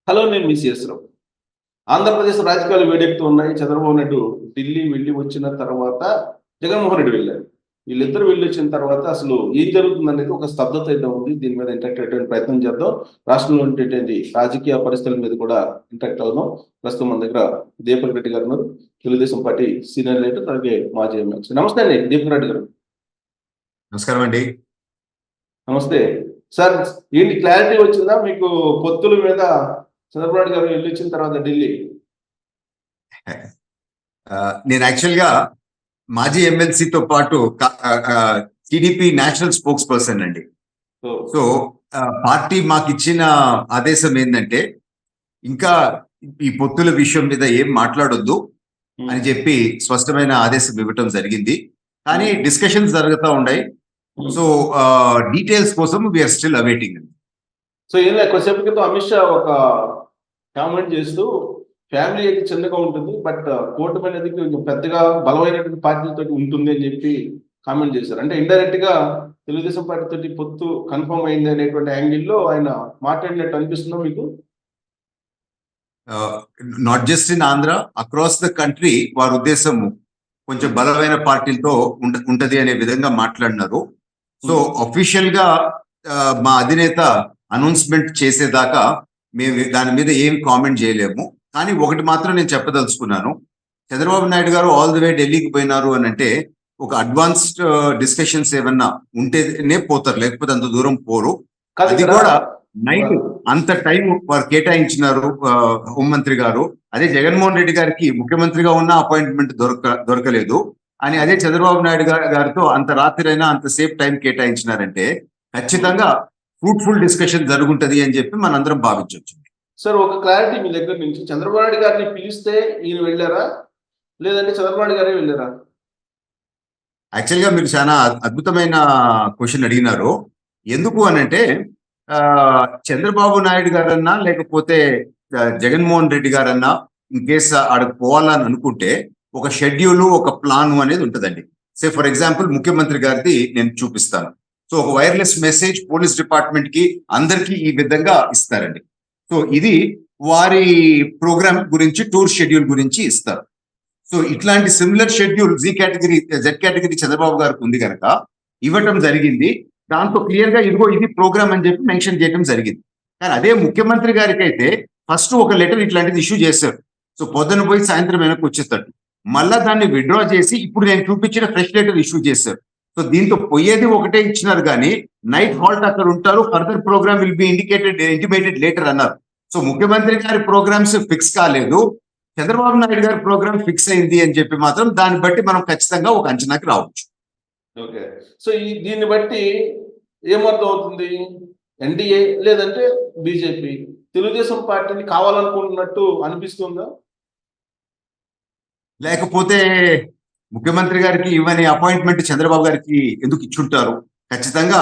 Hello, నేను మీ సిఎస్రావు. ఆంధ్రప్రదేశ్ రాజకీయాలు వేడెక్కుతూ ఉన్నాయి. చంద్రబాబు నాయుడు ఢిల్లీ వెళ్ళి వచ్చిన తర్వాత జగన్మోహన్ రెడ్డి వెళ్ళారు. వీళ్ళిద్దరు వెళ్ళి వచ్చిన తర్వాత అసలు ఏం జరుగుతుంది అనేది ఒక స్తబ్దత అయితే ఉంది. దీని మీద ఇంటరాక్ట్ అయ్యేటువంటి ప్రయత్నం చేద్దాం. రాష్ట్రంలో ఉండేటువంటి రాజకీయ పరిస్థితుల మీద కూడా ఇంటరాక్ట్ అవుదాం. ప్రస్తుతం మన దగ్గర దీపక్ రెడ్డి గారు ఉన్నారు, తెలుగుదేశం పార్టీ సీనియర్ లీడర్, అలాగే మాజీ ఎమ్మెల్సీ. నమస్తే అండి దీపక్ రెడ్డి గారు. నమస్కారం అండి. నమస్తే సార్. ఏంటి క్లారిటీ వచ్చిందా మీకు పొత్తుల మీద? చంద్రబాబు నాయుడు గారు వెళ్ళి వచ్చిన తర్వాత ఢిల్లీ నేను యాక్చువల్గా మాజీ ఎమ్మెల్సీతో పాటు టీడీపీ నేషనల్ స్పోక్స్ పర్సన్ అండి. సో పార్టీ మాకు ఇచ్చిన ఆదేశం ఏంటంటే ఇంకా ఈ పొత్తుల విషయం మీద ఏం మాట్లాడొద్దు అని చెప్పి స్పష్టమైన ఆదేశం ఇవ్వటం జరిగింది. కానీ డిస్కషన్స్ జరుగుతూ ఉన్నాయి. సో డీటెయిల్స్ కోసం వీఆర్ స్టిల్ అవైటింగ్. సో ఏం లేదు, కొద్దిసేపు క్రితం అమిత్ షా ఒక కామెంట్ చేస్తూ ఫ్యామిలీ అయితే చిన్నగా ఉంటుంది, బట్ కూటమి అనేది పెద్దగా బలమైనటువంటి పార్టీలతో ఉంటుంది అని చెప్పి కామెంట్ చేశారు. అంటే ఇండైరెక్ట్ గా తెలుగుదేశం పార్టీ తోటి పొత్తు కన్ఫర్మ్ అయింది అనేటువంటి యాంగిల్లో ఆయన మాట్లాడినట్టు అనిపిస్తుందా మీకు? Not just in Andhra, across the country వారి ఉద్దేశం కొంచెం బలమైన పార్టీలతో ఉంటది అనే విధంగా మాట్లాడినారు. సో అఫీషియల్ గా మా అధినేత అనౌన్స్మెంట్ చేసేదాకా మేము దాని మీద ఏం కామెంట్ చేయలేము. కానీ ఒకటి మాత్రం నేను చెప్పదలుచుకున్నాను, చంద్రబాబు నాయుడు గారు ఆల్ ది వే ఢిల్లీకి పోయినారు అని అంటే ఒక అడ్వాన్స్డ్ డిస్కషన్స్ ఏమన్నా ఉంటేనే పోతారు, లేకపోతే అంత దూరం పోరు. అది కూడా నైట్ అంత టైం వారు కేటాయించినారు హోంమంత్రి గారు. అదే జగన్మోహన్ రెడ్డి గారికి ముఖ్యమంత్రిగా ఉన్న అపాయింట్మెంట్ దొరకలేదు అని అదే చంద్రబాబు నాయుడు గారితో అంత రాత్రైనా అంతసేపు టైం కేటాయించినారంటే ఖచ్చితంగా ఫ్రూట్ఫుల్ డిస్కషన్ జరుగుంటది అని చెప్పి మనందరం భావించవచ్చు. సార్, ఒక క్లారిటీ మీ దగ్గర నుంచి, చంద్రబాబు నాయుడు గారిని పిలిస్తే ఈయన వెళ్ళారా, లేదంటే చంద్రబాబు నాయుడు గారే వెళ్ళారా? యాక్చువల్గా మీరు చాలా అద్భుతమైన క్వశ్చన్ అడిగినారు. ఎందుకు అనంటే చంద్రబాబు నాయుడు గారన్నా లేకపోతే జగన్మోహన్ రెడ్డి గారన్నా ఇన్ కేస్ ఆడకు పోవాలని అనుకుంటే ఒక షెడ్యూల్, ఒక ప్లాన్ అనేది ఉంటుందండి. సే ఫర్ ఎగ్జాంపుల్ ముఖ్యమంత్రి గారిది నేను చూపిస్తాను. సో ఒక వైర్లెస్ మెసేజ్ పోలీస్ డిపార్ట్మెంట్ కి అందరికీ ఈ విధంగా ఇస్తారండి. సో ఇది వారి ప్రోగ్రామ్ గురించి, టూర్ షెడ్యూల్ గురించి ఇస్తారు. సో ఇట్లాంటి similar schedule Z category Chandrababu గారికి ఉంది కనుక ఇవ్వటం జరిగింది. దాంతో క్లియర్ గా ఇదిగో ఇది ప్రోగ్రామ్ అని చెప్పి మెన్షన్ చేయడం జరిగింది. కానీ అదే ముఖ్యమంత్రి గారికి అయితే ఫస్ట్ ఒక లెటర్ ఇట్లాంటిది ఇష్యూ చేశారు. సో పొద్దున పోయి సాయంత్రం వెనక్కి వచ్చేటట్టు మళ్ళా దాన్ని విత్డ్రా చేసి ఇప్పుడు నేను చూపించిన ఫ్రెష్ లెటర్ ఇష్యూ చేశారు. సో దీంతో పోయేది ఒకటే ఇచ్చినారు, కానీ నైట్ హాల్ట్ అక్కడ ఉంటారు, further programme will be intimated later అన్నారు. సో ముఖ్యమంత్రి గారి ప్రోగ్రామ్స్ ఫిక్స్ కాలేదు, చంద్రబాబు నాయుడు గారి ప్రోగ్రామ్ ఫిక్స్ అయింది అని చెప్పి మాత్రం దాన్ని బట్టి మనం ఖచ్చితంగా ఒక అంచనాకి రావచ్చు. ఓకే. సో దీన్ని బట్టి ఏమర్థం అవుతుంది? ఎన్డీఏ లేదంటే బీజేపీ తెలుగుదేశం పార్టీని కావాలనుకుంటున్నట్టు అనిపిస్తుందా? లేకపోతే ముఖ్యమంత్రి గారికి ఇవ్వని అపాయింట్మెంట్ చంద్రబాబు గారికి ఎందుకు ఇచ్చుంటారు? ఖచ్చితంగా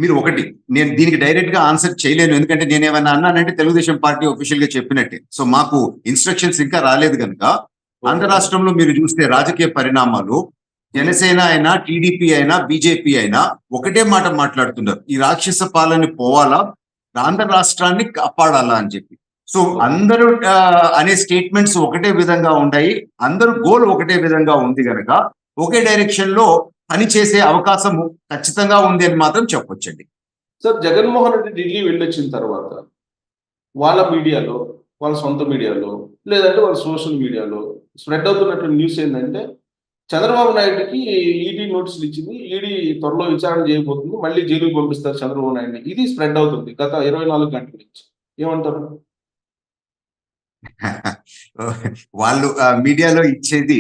మీరు ఒకటి, నేను దీనికి డైరెక్ట్ గా ఆన్సర్ చేయలేను, ఎందుకంటే నేనేమన్నా అన్నానంటే తెలుగుదేశం పార్టీ ఒఫీషియల్ గా చెప్పినట్టే. సో మాకు ఇన్స్ట్రక్షన్స్ ఇంకా రాలేదు కనుక ఆంధ్ర రాష్ట్రంలో మీరు చూస్తే రాజకీయ పరిణామాలు జనసేన అయినా, టీడీపీ అయినా, బీజేపీ అయినా ఒకటే మాట మాట్లాడుతున్నారు, ఈ రాక్షస పాలన పోవాలా, ఆంధ్ర రాష్ట్రాన్ని కాపాడాలా అని చెప్పి. సో అందరూ అనే స్టేట్మెంట్స్ ఒకటే విధంగా ఉన్నాయి, అందరూ గోల్ ఒకటే విధంగా ఉంది కనుక ఒకే డైరెక్షన్ లో పని చేసే అవకాశం ఖచ్చితంగా ఉంది అని మాత్రం చెప్పొచ్చండి. సార్, జగన్మోహన్ రెడ్డి ఢిల్లీ వెళ్ళొచ్చిన తర్వాత వాళ్ళ మీడియాలో, వాళ్ళ సొంత మీడియాలో, లేదంటే వాళ్ళ సోషల్ మీడియాలో స్ప్రెడ్ అవుతున్నటువంటి న్యూస్ ఏంటంటే చంద్రబాబు నాయుడుకి ఈడీ నోటీసులు ఇచ్చింది, ఈడీ త్వరలో విచారణ చేయబోతుంది, మళ్ళీ జైలుకి పంపిస్తారు చంద్రబాబు నాయుడిని. ఇది స్ప్రెడ్ అవుతుంది గత 24 గంటల నుంచి. ఏమంటారు? వాళ్ళు మీడియాలో ఇచ్చేది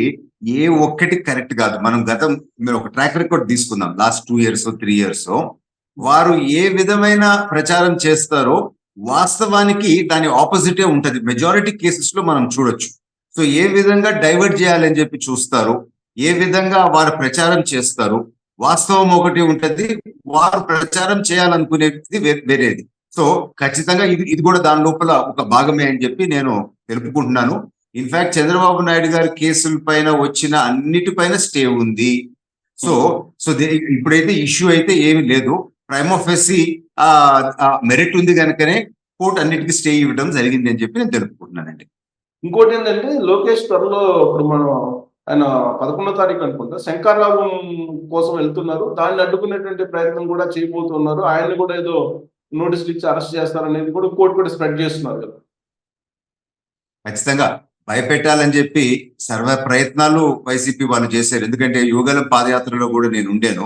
ఏ ఒక్కటి కరెక్ట్ కాదు. మనం మీరు ఒక ట్రాక్ రికార్డ్ తీసుకుందాం, లాస్ట్ 2 years 3 years వారు ఏ విధమైన ప్రచారం చేస్తారో వాస్తవానికి దాని ఆపోజిటే ఉంటది. మెజారిటీ కేసెస్ లో మనం చూడొచ్చు. సో ఏ విధంగా డైవర్ట్ చేయాలని చెప్పి చూస్తారు, ఏ విధంగా వారు ప్రచారం చేస్తారు, వాస్తవం ఒకటి ఉంటది, వారు ప్రచారం చేయాలనుకునేది వేరేది. సో ఖచ్చితంగా ఇది కూడా దాని లోపల ఒక భాగమే అని చెప్పి నేను తెలుపుకుంటున్నాను. ఇన్ఫాక్ట్ చంద్రబాబు నాయుడు గారి కేసుల పైన వచ్చిన అన్నిటిపైన స్టే ఉంది. సో ఇప్పుడైతే ఇష్యూ అయితే ఏమి లేదు. ప్రైమ్ ఆఫెసి మెరిట్ ఉంది కనుకనే కోర్టు అన్నిటికీ స్టే ఇవ్వడం జరిగింది అని చెప్పి నేను తెలుపుకుంటున్నానండి. ఇంకోటి ఏంటంటే లోకేష్ త్వరలో ఇప్పుడు మనం ఆయన 11వ తారీఖు అనుకుంటా శంకర్రావు కోసం వెళ్తున్నారు. దాన్ని అడ్డుకునేటువంటి ప్రయత్నం కూడా చేయబోతున్నారు. ఆయన్ని కూడా ఏదో నోటీసులు ఇచ్చి అరెస్ట్ చేస్తారనేది కూడా కోర్టు కూడా స్ప్రెడ్ చేస్తున్నారు కదా. ఖచ్చితంగా భయపెట్టాలని చెప్పి సర్వ ప్రయత్నాలు వైసీపీ వాళ్ళు చేశారు. ఎందుకంటే యువగలం పాదయాత్రలో కూడా నేను ఉండేను.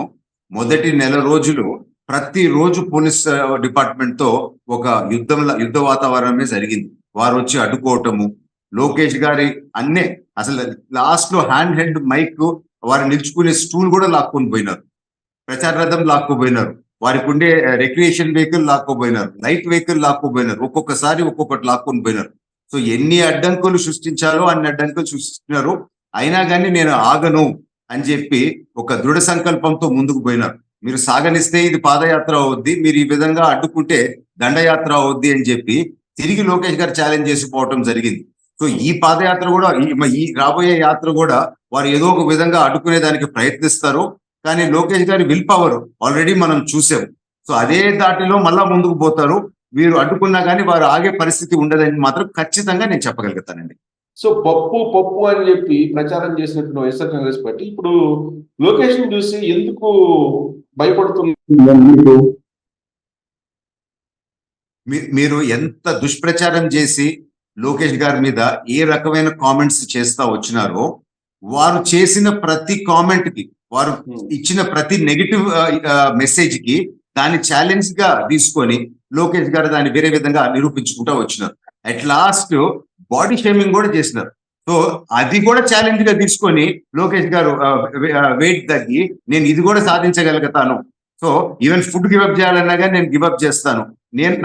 మొదటి నెల రోజులు ప్రతిరోజు పోలీస్ డిపార్ట్మెంట్ తో ఒక యుద్ధ వాతావరణమే జరిగింది. వారు వచ్చి అడ్డుకోవటము, లోకేష్ గారి అన్నే అసలు లాస్ట్ లో హ్యాండ్ మైక్ వారు నిల్చుకునే స్టూల్ కూడా లాక్కొని పోయినారు, ప్రచార రథం లాక్కోపోయినారు, వారికి ఉండే రిక్రియేషన్ వెహికల్ లాక్కోపోయినారు, లైట్ వెహికల్ లాక్కోపోయినారు, ఒక్కొక్కసారి ఒక్కొక్కటి లాక్కొని పోయినారు. సో ఎన్ని అడ్డంకులు సృష్టించాలో అన్ని అడ్డంకులు సృష్టిస్తున్నారు. అయినా కానీ నేను ఆగను అని చెప్పి ఒక దృఢ సంకల్పంతో ముందుకు పోయినారు. మీరు సాగనిస్తే ఇది పాదయాత్ర అవుద్ది, మీరు ఈ విధంగా అడ్డుకుంటే దండయాత్ర అవుద్ది అని చెప్పి తిరిగి లోకేష్ గారు ఛాలెంజ్ చేసిపోవటం జరిగింది. సో ఈ పాదయాత్ర కూడా ఈ రాబోయే యాత్ర కూడా వారు ఏదో ఒక విధంగా అడ్డుకునే దానికి ప్రయత్నిస్తారు. కానీ లోకేష్ గారి విల్ పవర్ ఆల్రెడీ మనం చూసాం. సో అదే దాటిలో మళ్ళా ముందుకు పోతారు. వీరు అడ్డుకున్నా కానీ వారు ఆగే పరిస్థితి ఉండదని మాత్రం ఖచ్చితంగా నేను చెప్పగలుగుతానండి. సో పప్పు అని చెప్పి ప్రచారం చేసినట్టు వైఎస్ఆర్ కాంగ్రెస్ పార్టీ ఇప్పుడు లోకేష్ ని చూసి ఎందుకు భయపడుతుంది? మీరు ఎంత దుష్ప్రచారం చేసి లోకేష్ గారి మీద ఏ రకమైన కామెంట్స్ చేస్తా వచ్చినారో, వారు చేసిన ప్రతి కామెంట్ కి, వారు ఇచ్చిన ప్రతి నెగిటివ్ మెసేజ్ కి దాన్ని ఛాలెంజ్ గా తీసుకొని లోకేష్ గారు దాన్ని వేరే విధంగా నిరూపించుకుంటా వచ్చినారు. అట్ లాస్ట్ బాడీ షేమింగ్ కూడా చేసినారు. సో అది కూడా ఛాలెంజ్ గా తీసుకొని లోకేష్ గారు వెయిట్ తగ్గి నేను ఇది కూడా సాధించగలుగుతాను, సో ఈవెన్ ఫుడ్ గివప్ చేయాలన్నా కానీ నేను గివప్ చేస్తాను,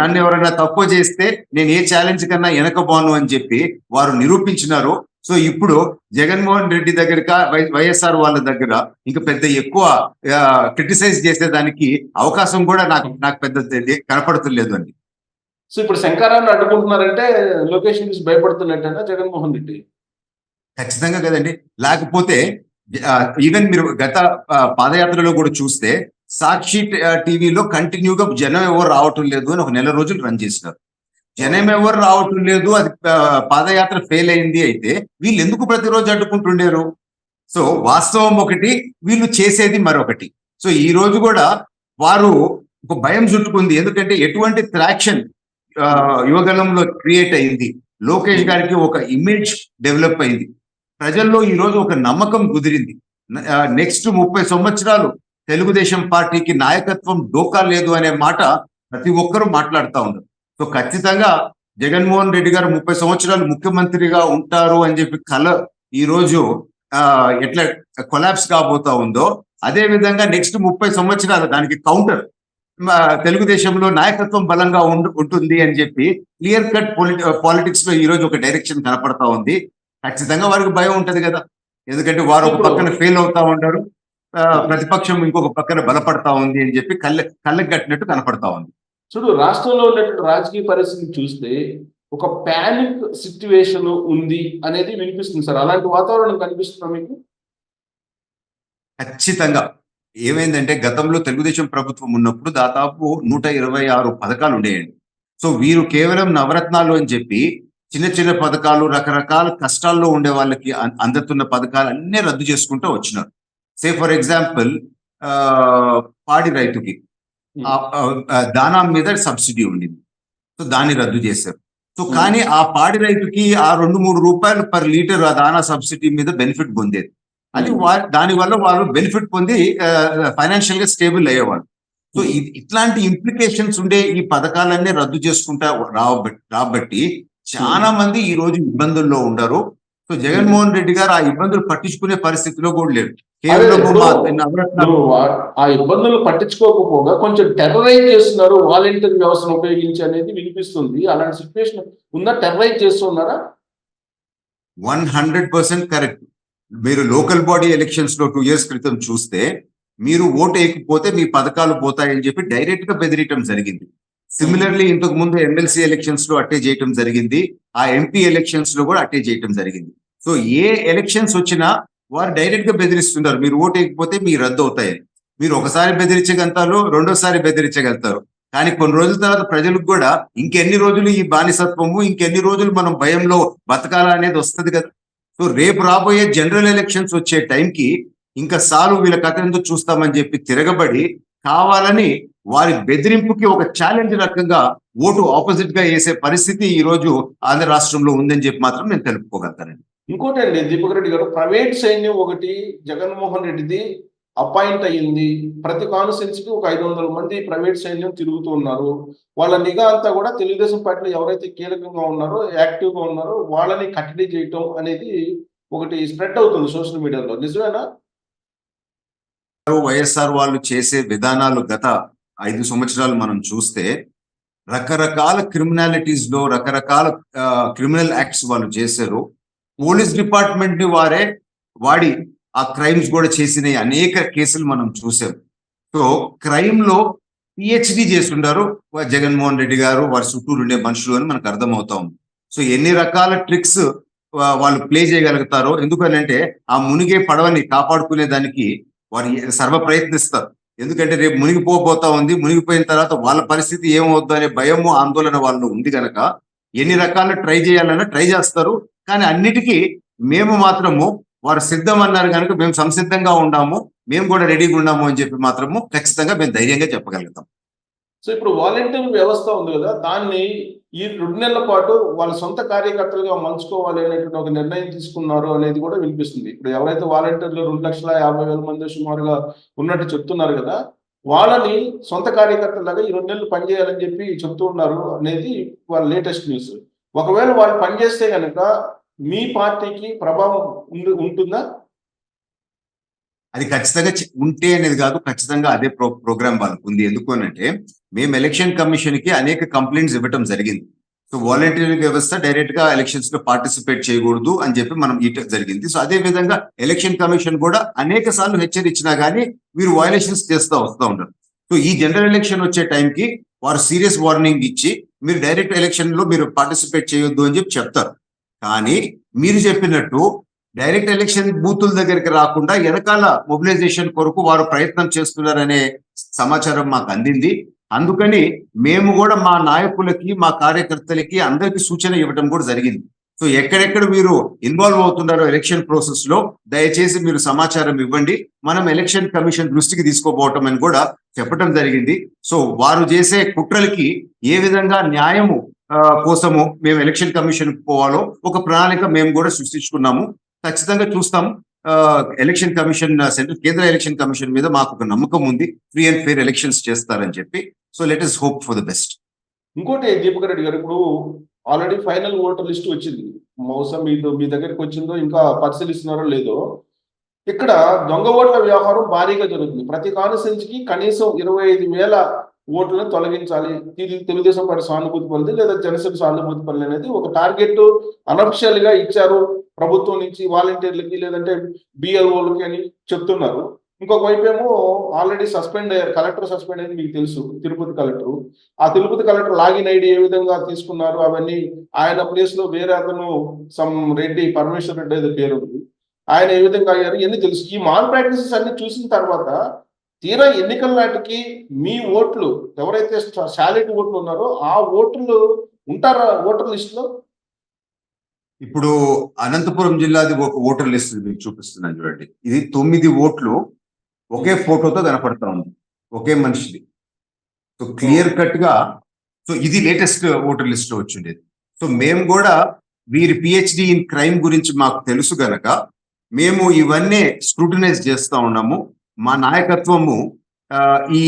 నన్ను ఎవరైనా తప్పు చేస్తే నేను ఏ ఛాలెంజ్ కన్నా వెనకబోను అని చెప్పి వారు నిరూపించినారు. సో ఇప్పుడు జగన్మోహన్ రెడ్డి దగ్గర వైఎస్ఆర్ వాళ్ళ దగ్గర ఇంకా పెద్ద ఎక్కువ క్రిటిసైజ్ చేసేదానికి అవకాశం కూడా నాకు పెద్ద కనపడుతులేదు అండి. సో ఇప్పుడు శంకరాన్ని అడ్డుకుంటున్నారంటే లోకేష్ నుంచి భయపడుతున్నట్టేనా జగన్మోహన్ రెడ్డి? ఖచ్చితంగా కదండి. లేకపోతే ఈవెన్ మీరు గత పాదయాత్రలో కూడా చూస్తే సాక్షి టీవీలో కంటిన్యూగా జనం ఎవరు రావటం లేదు అని ఒక నెల రోజులు రన్ చేసినారు. జనం ఎవరు రావటం లేదు, అది పాదయాత్ర ఫెయిల్ అయింది అయితే వీళ్ళు ఎందుకు ప్రతిరోజు అడ్డుకుంటుండేరు? సో వాస్తవం ఒకటి, వీళ్ళు చేసేది మరొకటి. సో ఈ రోజు కూడా వారు ఒక భయం చుట్టుకుంది. ఎందుకంటే ఎటువంటి ట్రాక్షన్ యువగలంలో క్రియేట్ అయింది, లోకేష్ గారికి ఒక ఇమేజ్ డెవలప్ అయింది, ప్రజల్లో ఈ రోజు ఒక నమ్మకం కుదిరింది. నెక్స్ట్ 30 సంవత్సరాలు తెలుగుదేశం పార్టీకి నాయకత్వం డోకా లేదు అనే మాట ప్రతి ఒక్కరూ మాట్లాడుతూ ఉన్నారు. సో ఖచ్చితంగా జగన్మోహన్ రెడ్డి గారు 30 సంవత్సరాలు ముఖ్యమంత్రిగా ఉంటారు అని చెప్పి కల ఈ రోజు ఎట్లా కొలాప్స్ కాబోతా ఉందో, అదే విధంగా నెక్స్ట్ 30 సంవత్సరాలు దానికి కౌంటర్ తెలుగుదేశంలో నాయకత్వం బలంగా ఉంటుంది అని చెప్పి క్లియర్ కట్ పాలిటిక్స్ లో ఈ రోజు ఒక డైరెక్షన్ కనపడతా ఉంది. ఖచ్చితంగా వారికి భయం ఉంటది కదా, ఎందుకంటే వారు ఒక పక్కన ఫెయిల్ అవుతా ఉంటారు, ప్రతిపక్షం ఇంకొక పక్కన బలపడతా ఉంది అని చెప్పి కళ్ళకి కట్టినట్టు కనపడతా ఉంది. చూడు, రాష్ట్రంలో ఉన్నటువంటి రాజకీయ పరిస్థితిని చూస్తే ఒక పానిక్ సిచ్యువేషన్ ఉంది అనేది వినిపిస్తుంది సార్. అలాంటి వాతావరణం కనిపిస్తుందా మీకు? ఖచ్చితంగా. ఏమైందంటే గతంలో తెలుగుదేశం ప్రభుత్వం ఉన్నప్పుడు దాదాపు 126 పథకాలు ఉండేయండి. సో వీరు కేవలం నవరత్నాలు అని చెప్పి చిన్న చిన్న పథకాలు, రకరకాల కష్టాల్లో ఉండే వాళ్ళకి అందుతున్న పథకాలు అన్నీ రద్దు చేసుకుంటూ వచ్చినారు. సే ఫర్ ఎగ్జాంపుల్ పాడి రైతుకి దానా మీద సబ్సిడీ ఉండింది, సో దాన్ని రద్దు చేశారు. సో కానీ ఆ పాడి రైతుకి ఆ 2-3 రూపాయలు పర్ లీటర్ ఆ దానా సబ్సిడీ మీద బెనిఫిట్ పొందేది. అది దాని వల్ల వాళ్ళు బెనిఫిట్ పొంది ఫైనాన్షియల్ గా స్టేబుల్ అయ్యేవాళ్ళు. సో ఇట్లాంటి ఇంప్లికేషన్స్ ఉండే ఈ పథకాలన్నీ రద్దు చేసుకుంటా రాబట్టి చాలా మంది ఈ రోజు ఇబ్బందుల్లో ఉండరు. సో జగన్మోహన్ రెడ్డి గారు ఆ ఇబ్బందులు పట్టించుకునే పరిస్థితిలో కూడా లేరు. ఆ ఇబ్బందులు పట్టించుకోకపోగా కొంచెం టెర్రరైజ్ చేస్తున్నారు, వాలంటీర్ వ్యవస్థను ఉపయోగించి అనేది వినిపిస్తుంది. అలాంటి సిచ్యువేషన్ ఉందా? టెర్రరైజ్ చేస్తున్నారా? 100% కరెక్ట్. మీరు లోకల్ బాడీ ఎలక్షన్స్ లో 2 years క్రితం చూస్తే మీరు ఓటు వేయకపోతే మీ పథకాలు పోతాయని చెప్పి డైరెక్ట్ గా బెదిరియటం జరిగింది. సిమిలర్లీ ఇంతకు ముందు ఎమ్మెల్సీ ఎలక్షన్స్ లో అట్టే చేయటం జరిగింది, ఆ ఎంపీ ఎలక్షన్స్ లో కూడా అట్టే చేయటం జరిగింది. సో ఏ ఎలక్షన్స్ వచ్చినా వారు డైరెక్ట్ గా బెదిరిస్తున్నారు, మీరు ఓటు వేయకపోతే మీ రద్దు అవుతాయని. మీరు ఒకసారి బెదిరించగలుగుతారు, రెండోసారి బెదిరించగలుగుతారు, కానీ కొన్ని రోజుల తర్వాత ప్రజలకు కూడా ఇంకెన్ని రోజులు ఈ బానిసత్వము, ఇంకెన్ని రోజులు మనం భయంలో బతకాలా అనేది వస్తుంది కదా. సో రేపు రాబోయే జనరల్ ఎలక్షన్స్ వచ్చే టైంకి ఇంకా సాలు వీళ్ళ కథ ఎందుకు చూస్తామని చెప్పి తిరగబడి కావాలని వారి బెదిరింపుకి ఒక ఛాలెంజ్ రకంగా ఓటు ఆపోజిట్ గా వేసే పరిస్థితి ఈ రోజు ఆంధ్ర రాష్ట్రంలో ఉందని చెప్పి మాత్రం నేను తెలుపుకోగలుగుతానండి. ఇంకోటి అండి దీపక్ రెడ్డి గారు, ప్రైవేట్ సైన్యం ఒకటి జగన్మోహన్ రెడ్డిది అపాయింట్ అయ్యింది. ప్రతి కాన్స్టిట్యున్సీకి ఒక 500 మంది ప్రైవేట్ సైన్యం తిరుగుతూ ఉన్నారు. వాళ్ళ నిఘా అంతా కూడా తెలుగుదేశం పార్టీలో ఎవరైతే కీలకంగా ఉన్నారో, యాక్టివ్ గా ఉన్నారో వాళ్ళని కట్టడి చేయటం అనేది ఒకటి స్ప్రెడ్ అవుతుంది సోషల్ మీడియాలో. నిజమేనా? వైఎస్ఆర్ వాళ్ళు చేసే విధానాలు గత 5 సంవత్సరాలు మనం చూస్తే రకరకాల క్రిమినాలిటీస్ లో రకరకాల క్రిమినల్ యాక్ట్స్ వాళ్ళు చేశారు. పోలీస్ డిపార్ట్మెంట్ ని వాడి ఆ క్రైమ్స్ కూడా చేసిన అనేక కేసులు మనం చూసాం. సో క్రైమ్ లో పిహెచ్డి చేస్తుంటారు జగన్మోహన్ రెడ్డి గారు, వారి చుట్టూరు ఉండే మనుషులు అని మనకు అర్థమవుతా ఉంది. సో ఎన్ని రకాల ట్రిక్స్ వాళ్ళు ప్లే చేయగలుగుతారో, ఎందుకనంటే ఆ మునిగే పడవని కాపాడుకునే దానికి వారు సర్వ ప్రయత్నిస్తారు. ఎందుకంటే రేపు మునిగిపోతా ఉంది, మునిగిపోయిన తర్వాత వాళ్ళ పరిస్థితి ఏమవుద్దు అనే భయము ఆందోళన వాళ్ళు ఉంది కనుక ఎన్ని రకాలు ట్రై చేయాలన్నా ట్రై చేస్తారు. కానీ అన్నిటికీ మేము మాత్రము వారు సిద్ధం అన్నారు కనుక మేము సంసిద్ధంగా ఉన్నాము, మేము కూడా రెడీగా ఉన్నాము అని చెప్పి మాత్రము ఖచ్చితంగా మేము ధైర్యంగా చెప్పగలుగుతాం. సో ఇప్పుడు వాలంటీర్ వ్యవస్థ ఉంది కదా, దాన్ని ఈ 2 నెలల పాటు వాళ్ళ సొంత కార్యకర్తలుగా మలుచుకోవాలి అనేటువంటి ఒక నిర్ణయం తీసుకున్నారు అనేది కూడా వినిపిస్తుంది. ఇప్పుడు ఎవరైతే వాలంటీర్లు 2,50,000 మంది సుమారుగా ఉన్నట్టు చెప్తున్నారు కదా, వాళ్ళని సొంత కార్యకర్తలాగా ఈ 2 నెలలు పనిచేయాలని చెప్పి చెప్తూ ఉన్నారు అనేది వాళ్ళ లేటెస్ట్ న్యూస్. ఒకవేళ వాళ్ళు పనిచేస్తే కనుక మీ పార్టీకి ప్రభావం ఉంటుందా? అది ఖచ్చితంగా ఉంటే అనేది కాదు, ఖచ్చితంగా అదే ప్రోగ్రామ్ వాళ్ళకు ఉంది. ఎందుకు అంటే మేము ఎలక్షన్ కమిషన్ కి అనేక కంప్లైంట్స్ ఇవ్వటం జరిగింది. సో వాలంటీర్ వ్యవస్థ డైరెక్ట్ గా ఎలక్షన్స్ లో పార్టిసిపేట్ చేయకూడదు అని చెప్పి మనం ఇవ్వటం జరిగింది. సో అదే విధంగా ఎలక్షన్ కమిషన్ కూడా అనేక సార్లు హెచ్చరించినా గానీ వీరు వయలేషన్స్ చేస్తూ వస్తూ ఉంటారు. సో ఈ జనరల్ ఎలక్షన్ వచ్చే టైంకి వారు సీరియస్ వార్నింగ్ ఇచ్చి మీరు డైరెక్ట్ ఎలక్షన్ లో మీరు పార్టిసిపేట్ చేయొద్దు అని చెప్పి చెప్తారు. కానీ మీరు చెప్పినట్టు డైరెక్ట్ ఎలక్షన్ బూతుల దగ్గరికి రాకుండా వెనకాల మొబిలైజేషన్ కొరకు వారు ప్రయత్నం చేస్తున్నారనే సమాచారం మాకు అందింది. అందుకని మేము కూడా మా నాయకులకి, మా కార్యకర్తలకి అందరికి సూచన ఇవ్వడం కూడా జరిగింది. సో ఎక్కడెక్కడ మీరు ఇన్వాల్వ్ అవుతున్నారో ఎలక్షన్ ప్రాసెస్ లో దయచేసి మీరు సమాచారం ఇవ్వండి, మనం ఎలక్షన్ కమిషన్ దృష్టికి తీసుకోపోవటం అని కూడా చెప్పడం జరిగింది. సో వారు చేసే కుట్రలకి ఏ విధంగా న్యాయము కోసము మేము ఎలక్షన్ కమిషన్ పోవాలో ఒక ప్రణాళిక మేము కూడా సృష్టించుకున్నాము. ఖచ్చితంగా చూస్తాం. ఎలక్షన్ కమిషన్ కేంద్ర ఎలక్షన్ కమిషన్ మీద మాకు ఒక నమ్మకం ఉంది, ఫ్రీ అండ్ ఫెయిర్ ఎలక్షన్స్ చేస్తారని చెప్పి. So let us hope for the best. ఇంకోటి దీపక్ రెడ్డి గారు, ఇప్పుడు ఆల్రెడీ ఫైనల్ ఓటర్ లిస్ట్ వచ్చింది. బహుశా మీ దగ్గరికి వచ్చిందో ఇంకా పరిశీలిస్తున్నారో లేదో, ఇక్కడ దొంగ ఓట్ల వ్యవహారం భారీగా జరుగుతుంది. ప్రతి కాన్స్టిట్యున్సీకి కనీసం 25,000 ఓట్లను తొలగించాలి. ఇది తెలుగుదేశం పార్టీ సానుభూతి పల్లి లేదా జనసేన సానుభూతి పల్లి అనేది ఒక టార్గెట్ అనఫిషియల్ గా ఇచ్చారు ప్రభుత్వం నుంచి వాలంటీర్లకి లేదంటే బిఎల్ఓలకి అని చెప్తున్నారు. ఇంకొక వైపు ఏమో ఆల్రెడీ కలెక్టర్ సస్పెండ్ అయింది మీకు తెలుసు, తిరుపతి కలెక్టర్. ఆ Tirupati collector login ID A విధంగా తీసుకున్నారు అవన్నీ, ఆయన ప్లేస్ లో వేరే అతను రెడ్డి, పరమేశ్వర్ రెడ్డి ఏదో పేరు ఉంది, ఆయన ఏ విధంగా అయ్యారు ఇవన్నీ తెలుసు. ఈ మాల్ ప్రాక్టీసెస్ అన్ని చూసిన తర్వాత తీరా ఎన్నికల నాటికి మీ ఓట్లు ఎవరైతే శాలిటీ ఓట్లు ఉన్నారో ఆ ఓట్లు ఉంటారా ఓటర్ లిస్ట్ లో? ఇప్పుడు అనంతపురం జిల్లాది ఒక ఓటర్ లిస్ట్ మీకు చూపిస్తున్నాను చూడండి. ఇది 9 ఓట్లు ఒకే ఫోటోతో కనపడతా ఉంది, ఒకే మనిషిది. సో క్లియర్ కట్ గా, సో ఇది లేటెస్ట్ ఓటర్ లిస్ట్ లో వచ్చిండేది. సో మేము కూడా వీరి పిహెచ్డి ఇన్ క్రైమ్ గురించి మాకు తెలుసు గనక మేము ఇవన్నీ స్క్రూటినైజ్ చేస్తా ఉన్నాము. మా నాయకత్వము ఈ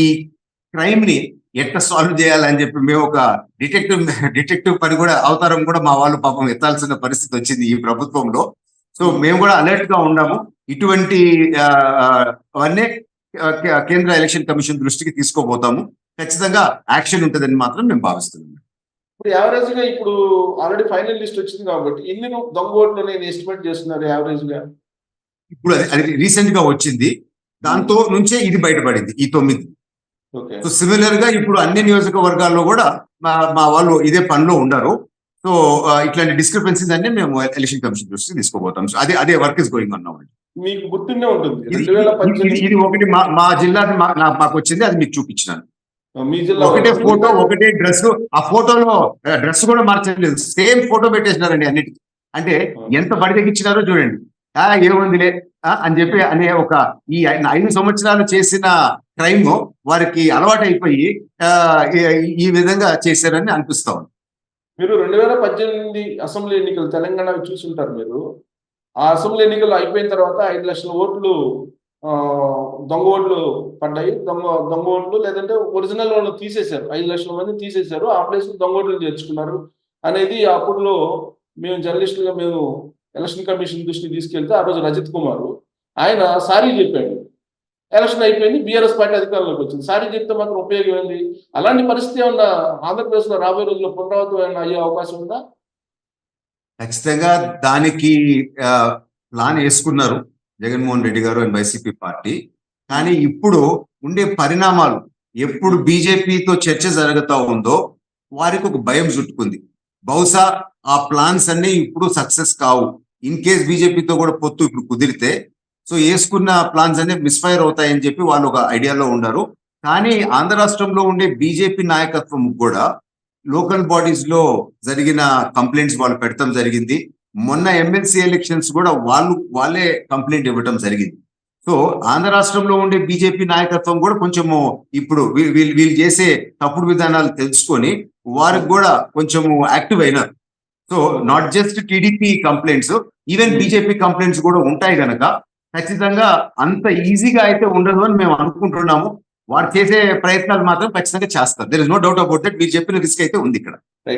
క్రైమ్ ని ఎట్లా సాల్వ్ చేయాలని చెప్పి మేము ఒక డిటెక్టివ్ పని కూడా అవతారం కూడా మా వాళ్ళు పాపం ఎత్తాల్సిన పరిస్థితి వచ్చింది ఈ ప్రభుత్వంలో. సో మేము కూడా అలర్ట్ గా ఉన్నాము. ఇటువంటి అవన్నీ కేంద్ర ఎలక్షన్ కమిషన్ దృష్టికి తీసుకోబోతాము. ఖచ్చితంగా యాక్షన్ ఉంటుందని మాత్రం మేము భావిస్తున్నాము. ఇప్పుడు యావరేజ్ గా ఇప్పుడు ఆల్రెడీ ఫైనల్ లిస్ట్ వచ్చింది కాబట్టి ఎన్ని దొంగ ఓట్లు నేను ఎస్టిమేట్ చేస్తున్నారు యావరేజ్ గా? ఇప్పుడు అది రీసెంట్ గా వచ్చింది, దాంతో నుంచే ఇది బయటపడింది ఈ 9. సో సిమిలర్ గా ఇప్పుడు అన్ని నియోజకవర్గాల్లో కూడా మా వాళ్ళు ఇదే పనిలో ఉన్నారు. సో ఇట్లాంటి డిస్క్రిపెన్సీస్ అన్ని మేము ఎలక్షన్ కమిషన్ దృష్టికి తీసుకోబోతాం. సో అదే వర్క్ ఇస్ గోయింగ్ అన్నాం. మీకు గుర్తుండే ఉంటుంది ఇది ఒకటి మా జిల్లాకి మాకు వచ్చింది, అది మీకు చూపించినాను. మీ జిల్లా ఒకటే ఫోటో, ఒకటే డ్రెస్. ఆ ఫోటోలో డ్రెస్ కూడా మార్చలేదు, సేమ్ ఫోటో పెట్టేసినారండి అన్నిటికీ. అంటే ఎంత బడి తెగించినారో చూడండి. ఏముందిలే అని చెప్పి అనే ఒక ఈ 5 సంవత్సరాలు చేసిన క్రైమ్ వారికి అలవాటు అయిపోయి ఈ విధంగా చేశారని అనిపిస్తా ఉంది. మీరు 2018 అసెంబ్లీ ఎన్నికలు తెలంగాణ చూసుంటారు మీరు. ఆ అసెంబ్లీ ఎన్నికలు అయిపోయిన తర్వాత 5 లక్షల ఓట్లు దొంగ ఓట్లు పడ్డాయి. దొంగ ఓట్లు లేదంటే ఒరిజినల్ వాళ్ళు తీసేశారు. 5 లక్షల మంది తీసేశారు. ఆ ప్లేస్ దొంగ ఓట్లు చేర్చుకున్నారు అనేది అప్పుడులో మేము జర్నలిస్టులుగా మేము ఎలక్షన్ కమిషన్ దృష్టికి తీసుకెళ్తే ఆ రోజు రజత్ కుమార్ ఆయన సారీ చెప్పాడు. ఎలక్షన్ అయిపోయింది, బీఆర్ఎస్ పార్టీ అధికారంలోకి వచ్చింది. సారీ చెప్తే మాత్రం ఉపయోగం ఏంది? అలాంటి పరిస్థితి ఏమన్నా ఆంధ్రప్రదేశ్ లో రాబోయే రోజుల్లో పునరావృతం అయ్యే అవకాశం ఉందా? ఖచ్చితంగా దానికి ప్లాన్ వేసుకున్నారు జగన్మోహన్ రెడ్డి గారు అండ్ వైసీపీ పార్టీ. కానీ ఇప్పుడు ఉండే పరిణామాలు, ఎప్పుడు బీజేపీతో చర్చ జరుగుతూ ఉందో వారికి ఒక భయం చుట్టుకుంది. బహుశా ఆ ప్లాన్స్ అన్ని ఇప్పుడు సక్సెస్ కావు. ఇన్ కేస్ బీజేపీతో కూడా పొత్తు ఇప్పుడు కుదిరితే సో వేసుకున్న ప్లాన్స్ అన్ని మిస్ఫైర్ అవుతాయని చెప్పి వాళ్ళు ఒక ఐడియాలో ఉన్నారు. కానీ ఆంధ్ర రాష్ట్రంలో ఉండే బీజేపీ నాయకత్వం కూడా లోకల్ బాడీస్ లో జరిగిన కంప్లైంట్స్ వాళ్ళు పెట్టడం జరిగింది. మొన్న ఎమ్మెల్సీ ఎలక్షన్స్ కూడా వాళ్ళే కంప్లైంట్ ఇవ్వటం జరిగింది. సో ఆంధ్ర రాష్ట్రంలో ఉండే బీజేపీ నాయకత్వం కూడా కొంచెము ఇప్పుడు వీళ్ళు చేసే తప్పుడు విధానాలు తెలుసుకొని వారికి కూడా కొంచెము యాక్టివ్ అయినారు. So not just TDP complaints, even BJP complaints కూడా ఉంటాయి కనుక ఖచ్చితంగా అంత ఈజీగా అయితే ఉండదు అని మేము అనుకుంటున్నాము. వారు చేసే ప్రయత్నాలు మాత్రం ఖచ్చితంగా చేస్తారు. There is no doubt about that. మీరు చెప్పిన రిస్క్ అయితే ఉంది ఇక్కడ.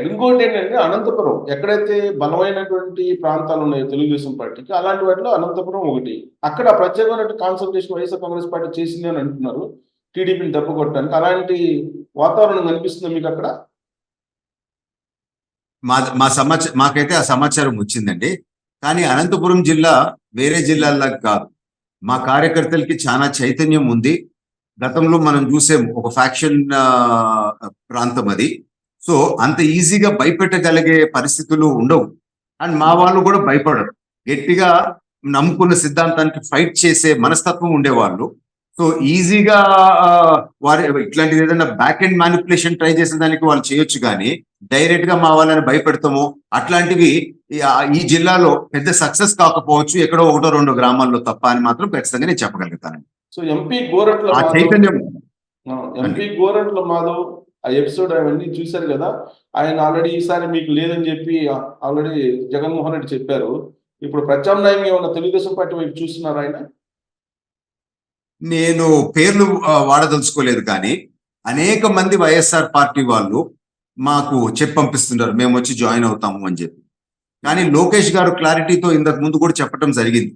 ఇంకోటి ఏంటంటే అనంతపురం ఎక్కడైతే బలమైనటువంటి ప్రాంతాలు ఉన్నాయో తెలుగుదేశం పార్టీకి, అలాంటి వాటిలో అనంతపురం ఒకటి. అక్కడ ప్రత్యేకమైన కాన్సల్టేషన్ వైఎస్ఆర్ కాంగ్రెస్ పార్టీ చేసింది అని అంటున్నారు టీడీపీని తప్పుకొట్టడానికి. అలాంటి వాతావరణం కనిపిస్తుంది మీకు అక్కడ? మాకైతే ఆ సమాచారం వచ్చిందండి. కానీ అనంతపురం జిల్లా వేరే జిల్లాల్లో కాదు. మా కార్యకర్తలకి చాలా చైతన్యం ఉంది. గతంలో మనం చూసాం ఒక ఫ్యాక్షన్ ప్రాంతం అది. సో అంత ఈజీగా భయపెట్టగలిగే పరిస్థితులు ఉండవు. అండ్ మా వాళ్ళు కూడా భయపడరు. గట్టిగా నమ్ముకున్న సిద్ధాంతానికి ఫైట్ చేసే మనస్తత్వం ఉండేవాళ్ళు. సో ఈజీగా వారి ఇట్లాంటిది ఏదైనా బ్యాక్ ఎండ్ మ్యానిపులేషన్ ట్రై చేసే దానికి వాళ్ళు చేయొచ్చు. కానీ డైరెక్ట్ గా మా వాళ్ళని భయపెడతాము అట్లాంటివి ఈ జిల్లాలో పెద్ద సక్సెస్ కాకపోవచ్చు, ఎక్కడో 1-2 గ్రామాల్లో తప్ప అని మాత్రం ఖచ్చితంగా నేను చెప్పగలుగుతాను. సో ఎంపీ గోరట్ల మాధవ్ ఆ ఎపిసోడ్ అవన్నీ చూశారు కదా. ఆయన ఆల్రెడీ ఈసారి మీకు లేదని చెప్పి ఆల్రెడీ జగన్మోహన్ రెడ్డి చెప్పారు. ఇప్పుడు ప్రత్యామ్నాయం ఏమన్నా తెలుగుదేశం పార్టీ వైపు చూస్తున్నారు ఆయన? నేను పేర్లు వాడదలుచుకోలేదు, కానీ అనేక మంది వైఎస్ఆర్ పార్టీ వాళ్ళు మాకు చెప్పి పంపిస్తున్నారు మేము వచ్చి జాయిన్ అవుతాము అని చెప్పి. కానీ లోకేష్ గారు క్లారిటీతో ఇంతకు ముందు కూడా చెప్పడం జరిగింది.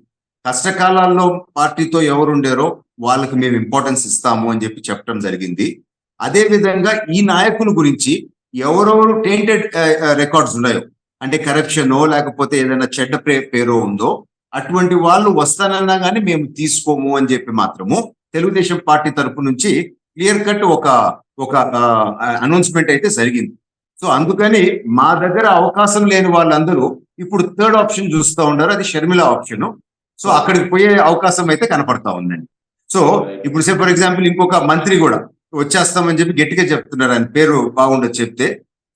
కష్టకాలాల్లో పార్టీతో ఎవరుండారో వాళ్ళకి మేము ఇంపార్టెన్స్ ఇస్తాము అని చెప్పి చెప్పడం జరిగింది. అదే విధంగా ఈ నాయకుల గురించి ఎవరెవరు టెయింటెడ్ రికార్డ్స్ ఉన్నాయో, అంటే కరప్షనో లేకపోతే ఏదైనా చెడ్డ పేరో ఉందో అటువంటి వాళ్ళు వస్తానన్నా కానీ మేము తీసుకోము అని చెప్పి మాత్రము తెలుగుదేశం పార్టీ తరపు నుంచి క్లియర్ కట్ ఒక అనౌన్స్మెంట్ అయితే జరిగింది. సో అందుకని మా దగ్గర అవకాశం లేని వాళ్ళందరూ ఇప్పుడు థర్డ్ ఆప్షన్ చూస్తూ ఉన్నారు, అది షర్మిల ఆప్షన్. సో అక్కడికి పోయే అవకాశం అయితే కనపడతా ఉందండి. సో ఇప్పుడు ఫర్ ఎగ్జాంపుల్ ఇంకొక మంత్రి కూడా వచ్చేస్తామని చెప్పి గట్టిగా చెప్తున్నారు, ఆయన పేరు బాగుండదు చెప్తే.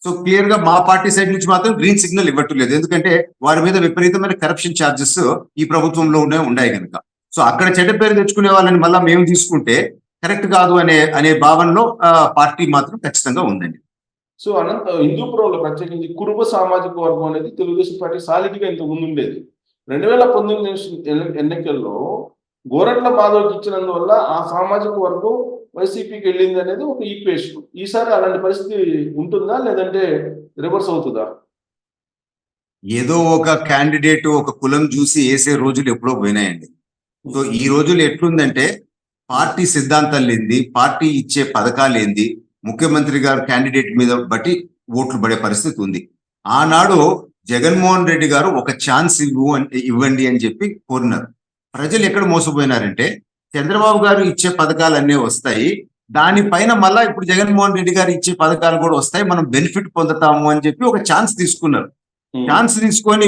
సో క్లియర్ గా మా పార్టీ సైడ్ నుంచి మాత్రం గ్రీన్ సిగ్నల్ ఇవ్వట్లేదు, ఎందుకంటే వారి మీద విపరీతమైన కరప్షన్ ఛార్జెస్ ఈ ప్రభుత్వంలో ఉన్నాయి కనుక. సో అక్కడ చెడ్డ పేరు తెచ్చుకునే వాళ్ళని మళ్ళీ మేము తీసుకుంటే కరెక్ట్ కాదు అనే భావనలో పార్టీ మాత్రం ఖచ్చితంగా ఉందండి. సో హిందూపురంలో ప్రత్యేకించి కురుబ సామాజిక వర్గం అనేది తెలుగుదేశం పార్టీ సాలిడ్గా ఇంత ముందు ఉండేది. 2019 ఎన్నికల్లో గోరట్ల మాధవ్కి ఇచ్చినందువల్ల ఆ సామాజిక వర్గం వైసీపీకి వెళ్ళింది అనేది ఒక ఈక్వేషన్. ఈసారి అలాంటి పరిస్థితి ఉంటుందా, లేదంటే రివర్స్ అవుతుందా? ఏదో ఒక క్యాండిడేట్ ఒక కులం చూసి వేసే రోజులు ఎప్పుడో పోయినాయండి. సో ఈ రోజులు ఎట్లుందంటే పార్టీ సిద్ధాంతాలు ఏంది, పార్టీ ఇచ్చే పథకాలు ఏంది, ముఖ్యమంత్రి గారు క్యాండిడేట్ మీద బట్టి ఓట్లు పడే పరిస్థితి ఉంది. ఆనాడు జగన్మోహన్ రెడ్డి గారు ఒక ఛాన్స్ ఇవ్వండి అని చెప్పి కోరినారు. ప్రజలు ఎక్కడ మోసపోయినారంటే చంద్రబాబు గారు ఇచ్చే పథకాలు అన్నీ వస్తాయి, దానిపైన మళ్ళా ఇప్పుడు జగన్మోహన్ రెడ్డి గారు ఇచ్చే పథకాలు కూడా వస్తాయి, మనం బెనిఫిట్ పొందుతాము అని చెప్పి ఒక ఛాన్స్ తీసుకున్నారు. ఛాన్స్ తీసుకొని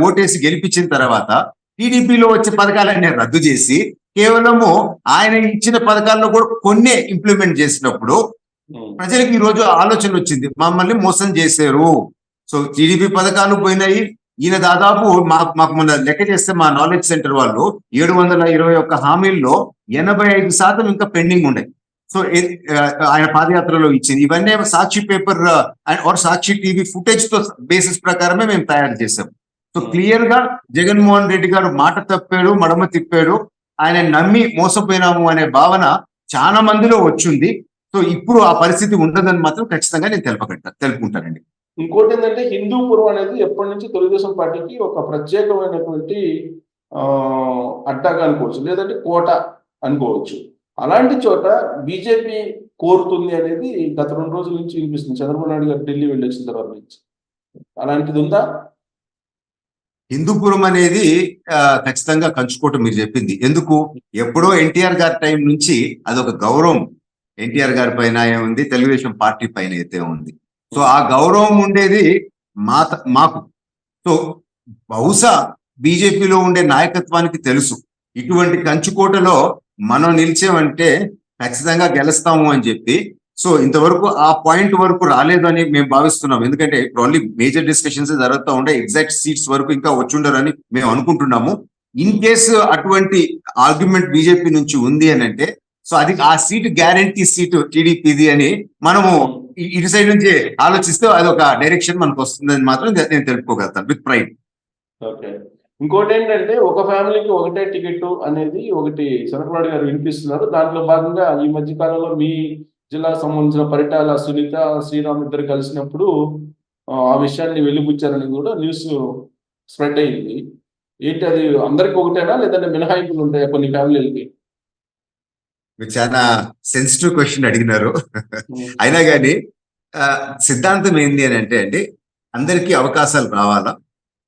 ఓటేసి గెలిపించిన తర్వాత టీడీపీలో వచ్చే పథకాలన్నీ రద్దు చేసి కేవలము ఆయన ఇచ్చిన పథకాల్లో కూడా కొన్నే ఇంప్లిమెంట్ చేసినప్పుడు ప్రజలకు ఈ రోజు ఆలోచన వచ్చింది, మమ్మల్ని మోసం చేశారు. సో టీడీపీ పథకాలు పోయినాయి. ఈయన దాదాపు మాకు మొన్న లెక్క చేస్తే మా నాలెడ్జ్ సెంటర్ వాళ్ళు 721 హామీల్లో 85% ఇంకా పెండింగ్ ఉన్నాయి. సో ఆయన పాదయాత్రలో ఇచ్చింది ఇవన్నీ Sakshi paper or Sakshi TV footage తో బేసిస్ ప్రకారమే మేము తయారు చేసాం. సో క్లియర్ గా జగన్మోహన్ రెడ్డి గారు మాట తప్పాడు, మడమ తిప్పాడు, ఆయన నమ్మి మోసపోయినాము అనే భావన చాలా మందిలో వచ్చింది. సో ఇప్పుడు ఆ పరిస్థితి ఉండదని మాత్రం ఖచ్చితంగా నేను తెలుపుకుంటానండి. ఇంకోటి ఏంటంటే హిందూపురం అనేది ఎప్పటి నుంచి తెలుగుదేశం పార్టీకి ఒక ప్రత్యేకమైనటువంటి అడ్డాగా అనుకోవచ్చు, లేదంటే కోట అనుకోవచ్చు. అలాంటి చోట బీజేపీ కోరుతుంది అనేది గత 2 రోజుల నుంచి వినిపిస్తుంది, చంద్రబాబు నాయుడు గారు ఢిల్లీ వెళ్ళి వచ్చిన తర్వాత నుంచి. అలాంటిది ఉందా? హిందూపురం అనేది ఖచ్చితంగా కంచుకోట మీరు చెప్పింది. ఎందుకు, ఎప్పుడో ఎన్టీఆర్ గారి టైం నుంచి అదొక గౌరవం ఎన్టీఆర్ గారి పైన ఉంది, తెలుగుదేశం పార్టీ పైన అయితే ఉంది. సో ఆ గౌరవం ఉండేది మాకు. సో బహుశా బీజేపీలో ఉండే నాయకత్వానికి తెలుసు ఇటువంటి కంచుకోటలో మనం నిలిచామంటే ఖచ్చితంగా గెలుస్తాము అని చెప్పి. సో ఇంతవరకు ఆ పాయింట్ వరకు రాలేదు అని మేము భావిస్తున్నాం. ఎందుకంటే ఇప్పుడు ఓన్లీ మేజర్ డిస్కషన్స్ జరుగుతూ ఉండే, ఎగ్జాక్ట్ సీట్స్ వరకు ఇంకా వచ్చుండరని మేము అనుకుంటున్నాము. ఇన్ కేసు అటువంటి ఆర్గ్యుమెంట్ బీజేపీ నుంచి ఉంది అని అంటే, సో అది ఆ సీటు గ్యారంటీ సీటు టీడీపీది అని మనము ఇటు సైడ్ నుంచి ఆలోచిస్తే అదొక డైరెక్షన్ మనకు వస్తుందని మాత్రం నేను తెలుపుకోగలుగుతాను విత్ ప్రైడ్. ఓకే. ఇంకోటి ఏంటంటే ఒక ఫ్యామిలీకి ఒకటే టికెట్ అనేది ఒకటి చంద్రబాబు గారు వినిపిస్తున్నారు. దాంట్లో భాగంగా ఈ మధ్య కాలంలో మీ జిల్లాకు సంబంధించిన పరిటాల సునీత, శ్రీరామ్ ఇద్దరు కలిసినప్పుడు ఆ విషయాన్ని వెలిబుచ్చారని కూడా న్యూస్ స్ప్రెడ్ అయింది. ఏంటి అది అందరికి ఒకటేనా, లేదంటే మినహాయింపులు ఉంటాయా కొన్ని ఫ్యామిలీలకి? మీరు చాలా సెన్సిటివ్ క్వశ్చన్ అడిగినారు. అయినా కానీ సిద్ధాంతం ఏంది అని అంటే అండి, అందరికీ అవకాశాలు రావాలా,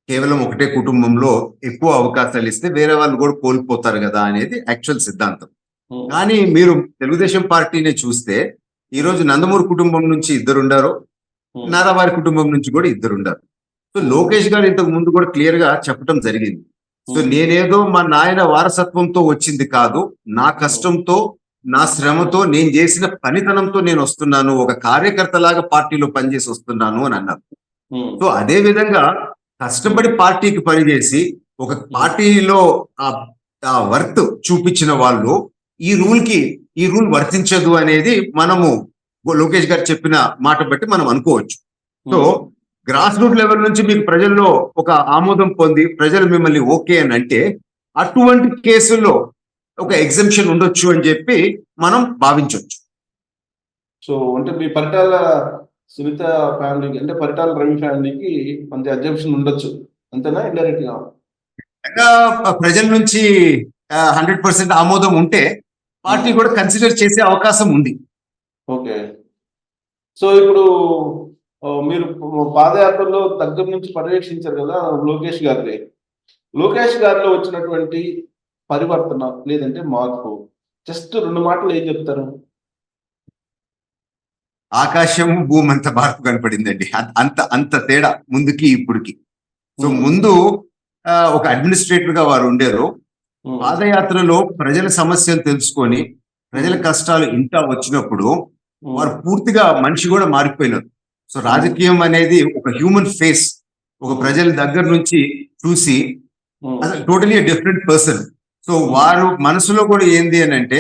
కేవలం ఒకటే కుటుంబంలో ఎక్కువ అవకాశాలు ఇస్తే వేరే వాళ్ళు కూడా కోల్పోతారు కదా అనేది యాక్చువల్ సిద్ధాంతం. కానీ మీరు తెలుగుదేశం పార్టీని చూస్తే ఈ రోజు నందమూరి కుటుంబం నుంచి 2 ఉండారు, నారావారి కుటుంబం నుంచి కూడా 2 ఉండారు. సో లోకేష్ గారు ఇంతకు ముందు కూడా క్లియర్ గా చెప్పడం జరిగింది. సో నేనేదో మా నాయన వారసత్వంతో వచ్చింది కాదు, నా కష్టంతో, నా శ్రమతో, నేను చేసిన పనితనంతో నేను వస్తున్నాను, ఒక కార్యకర్తలాగా పార్టీలో పనిచేసి వస్తున్నాను అని అన్నారు. సో అదే విధంగా కష్టపడి పార్టీకి పనిచేసి ఒక పార్టీలో ఆ వర్త్ చూపించిన వాళ్ళు ఈ రూల్ వర్తించదు అనేది మనము లోకేష్ గారు చెప్పిన మాట బట్టి మనం అనుకోవచ్చు. సో గ్రాస్ రూట్ లెవెల్ నుంచి మీకు ప్రజల్లో ఒక ఆమోదం పొంది ప్రజలు మిమ్మల్ని ఓకే అని అంటే అటువంటి కేసుల్లో ఒక ఎగ్జంప్షన్ ఉండొచ్చు అని చెప్పి మనం భావించవచ్చు. సో అంటే మీ పరిటాల సునీత ఫ్యామిలీకి, అంటే పరిటాల రవి ఫ్యామిలీకి అంత ఎగ్జంప్షన్ ఉండొచ్చు అంతేనా, ఇండైరెక్ట్ గా? ప్రజల నుంచి 100% ఆమోదం ఉంటే పార్టీ కూడా కన్సిడర్ చేసే అవకాశం ఉంది. ఓకే. సో ఇప్పుడు మీరు పాదయాత్రలో దగ్గర నుంచి పర్యవేక్షించారు కదా లోకేష్ గారిలో వచ్చినటువంటి పరివర్తన లేదంటే మార్పు, జస్ట్ 2 మాటలు ఏం చెప్తారు? ఆకాశం భూమి అంత మార్పు కనపడిందండి. అంత తేడా ముందుకి ఇప్పుడుకి. సో ముందు ఒక అడ్మినిస్ట్రేటర్ గా వారు ఉండేరు. పాదయాత్రలో ప్రజల సమస్యలు తెలుసుకొని ప్రజల కష్టాలు ఇంత వచ్చినప్పుడు వారు పూర్తిగా మనిషి కూడా మారిపోయినారు. సో రాజకీయం అనేది ఒక హ్యూమన్ ఫేస్, ఒక ప్రజల దగ్గర నుంచి చూసి టోటలీ డిఫరెంట్ పర్సన్. సో వారు మనసులో కూడా ఏంది అని అంటే,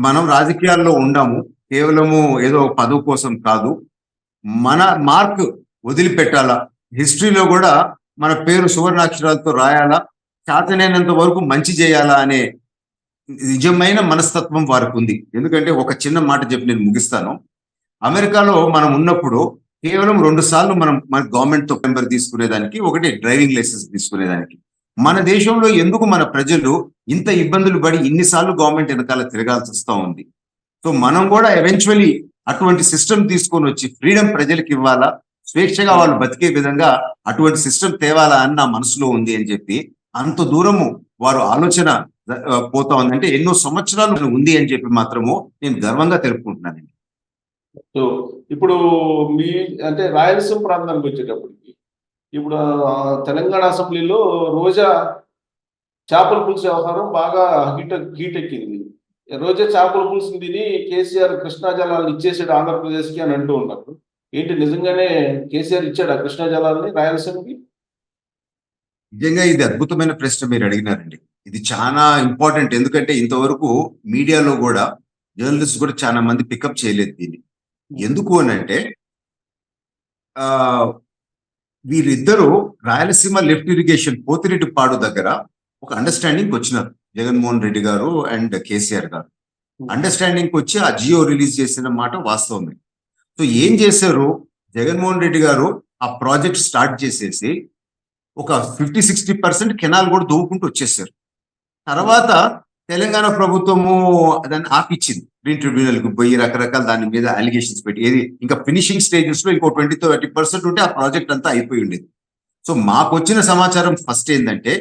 మనం రాజకీయాల్లో ఉండాము, కేవలము ఏదో పదవి కోసం కాదు, మన మార్క్ వదిలిపెట్టాలా, హిస్టరీలో కూడా మన పేరు సువర్ణాక్షరాలతో రాయాలా, చేతనైనంత వరకు మంచి చేయాలా అనే నిజమైన మనస్తత్వం వారికి ఉంది. ఎందుకంటే ఒక చిన్న మాట చెప్పి నేను ముగిస్తాను. అమెరికాలో మనం ఉన్నప్పుడు కేవలం 2 సార్లు మన గవర్నమెంట్ తో నెంబర్ తీసుకునేదానికి, ఒకటి డ్రైవింగ్ లైసెన్స్ తీసుకునేదానికి. మన దేశంలో ఎందుకు మన ప్రజలు ఇంత ఇబ్బందులు పడి ఇన్నిసార్లు గవర్నమెంట్ వెనకాల తిరగాల్సి వస్తూ ఉంది? సో మనం కూడా ఎవెన్చువలీ అటువంటి సిస్టమ్ తీసుకొని వచ్చి ఫ్రీడమ్ ప్రజలకు ఇవ్వాలా, స్వేచ్ఛగా వాళ్ళు బతికే విధంగా అటువంటి సిస్టమ్ తేవాలా అని నా మనసులో ఉంది అని చెప్పి అంత దూరము వారు ఆలోచన పోతా ఉందంటే ఎన్నో సంవత్సరాలు ఉంది అని చెప్పి మాత్రము నేను గర్వంగా తెలుపుకుంటున్నానండి. సో ఇప్పుడు మీ అంటే రాయలసీమ ప్రాంతానికి వచ్చేటప్పటికి ఇప్పుడు తెలంగాణ అసెంబ్లీలో రోజా చేపల పులుసు వ్యవహారం బాగా హీట్ ఎక్కింది. రోజే చేపల పులుసుని తిని కేసీఆర్ కృష్ణా జలాలను ఇచ్చేసాడు ఆంధ్రప్రదేశ్కి అని అంటూ ఉన్నారు. ఏంటి నిజంగానే కేసీఆర్ ఇచ్చాడు ఆ కృష్ణా జలాలని రాయలసీమకి? నిజంగా ఇది అద్భుతమైన ప్రశ్న మీరు అడిగినారండి. ఇది చాలా ఇంపార్టెంట్. ఎందుకంటే ఇంతవరకు మీడియాలో కూడా జర్నలిస్ట్ కూడా చాలా మంది పికప్ చేయలేదు దీన్ని. ఎందుకు అని అంటే ఆ వీరిద్దరూ రాయలసీమ లిఫ్ట్ ఇరిగేషన్ పోతిరెడ్డిపాడు దగ్గర ఒక అండర్స్టాండింగ్ వచ్చినారు, జగన్మోహన్ రెడ్డి గారు అండ్ కేసీఆర్ గారు. అండర్స్టాండింగ్ వచ్చి ఆ జియో రిలీజ్ చేసిన మాట వాస్తవమే. సో ఏం చేశారు, జగన్మోహన్ రెడ్డి గారు ఆ ప్రాజెక్ట్ స్టార్ట్ చేసేసి ఒక 50-60% కెనాల్ కూడా దూకుంటూ వచ్చేసారు. తర్వాత తెలంగాణ ప్రభుత్వము దాన్ని ఆపిచ్చింది. గ్రీన్ ట్రిబ్యునల్ కు పోయి రకరకాల దాని మీద అలిగేషన్స్ పెట్టి ఏది ఇంకా ఫినిషింగ్ స్టేజెస్ లో ఇంకో 20-30% ఉంటే ఆ ప్రాజెక్ట్ అంతా అయిపోయి ఉండేది. సో మాకు వచ్చిన సమాచారం ఫస్ట్ ఏంటంటే